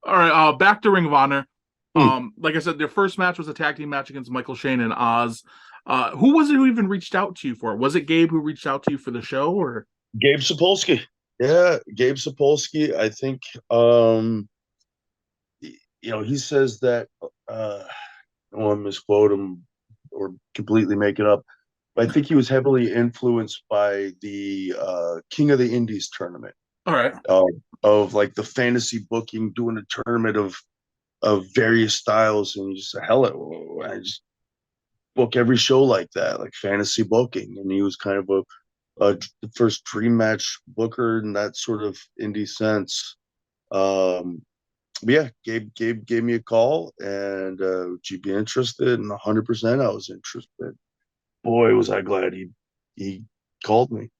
All right, back to Ring of Honor. Hmm. Like I said, their first match was a tag team match against Michael Shane and Oz. Who was it who even reached out to you for it? Was it Gabe who reached out to you for the show, or Gabe Sapolsky. Yeah, Gabe Sapolsky. I think he says that I don't want to misquote him or completely make it up. But I think he was heavily influenced by the King of the Indies tournament all right? uh, of like the fantasy booking, doing a tournament of various styles, and he just said, "Hell, I just book every show like that, like fantasy booking." And he was kind of the first dream match booker in that sort of indie sense. Um, but yeah, Gabe gave me a call, and would you be interested? And 100%, I was interested. Boy, was I glad he called me.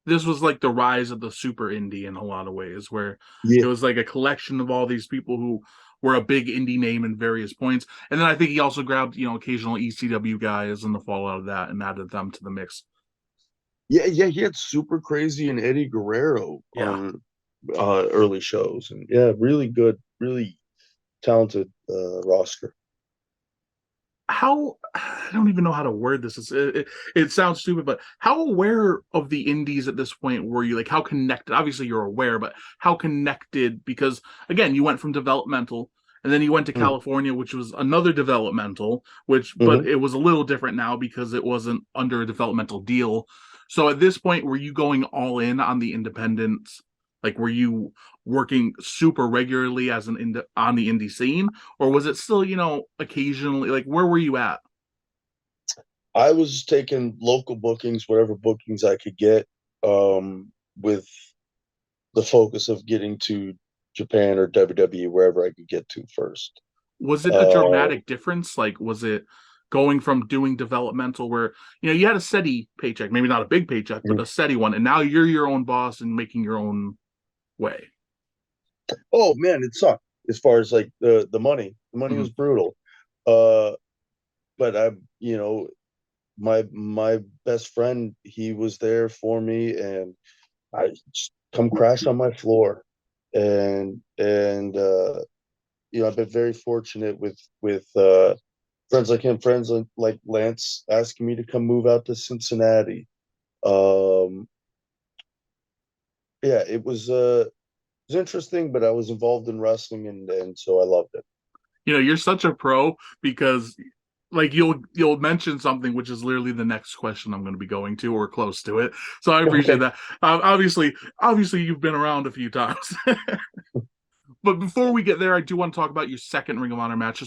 This was like the rise of the super indie in a lot of ways, where Yeah, it was like a collection of all these people who were a big indie name in various points. And then I think he also grabbed, occasional ECW guys in the fallout of that and added them to the mix. yeah. He had Super Crazy and Eddie Guerrero Yeah. on early shows, and yeah, really good, really talented roster. How I don't even know how to word this. It sounds stupid, but how aware of the indies at this point were you? Like, how connected? Obviously, you're aware, but how connected? Because again, you went from developmental, and then you went to Mm-hmm. California, which was another developmental, but Mm-hmm. it was a little different now because it wasn't under a developmental deal. So at this point, were you going all in on the independents? Like, were you working super regularly as on the indie scene, or was it still, occasionally, like, where were you at? I was taking local bookings, whatever bookings I could get, with the focus of getting to Japan or WWE, wherever I could get to first. Was it a Uh, dramatic difference? Like, was it going from doing developmental where, you had a steady paycheck, maybe not a big paycheck, but a steady one, and now you're your own boss and making your own way? oh man, it sucked as far as like the money. The money was Mhm. brutal. Uh, but my best friend, he was there for me, and I just come crash on my floor, and I've been very fortunate with friends like him, friends like Lance asking me to come move out to Cincinnati. Um, yeah, it was interesting, but I was involved in wrestling, and so I loved it. You're such a pro because like you'll mention something which is literally the next question I'm going to be going to or close to it. So I appreciate Okay. that. Obviously you've been around a few times. But before we get there, I do want to talk about your second Ring of Honor match.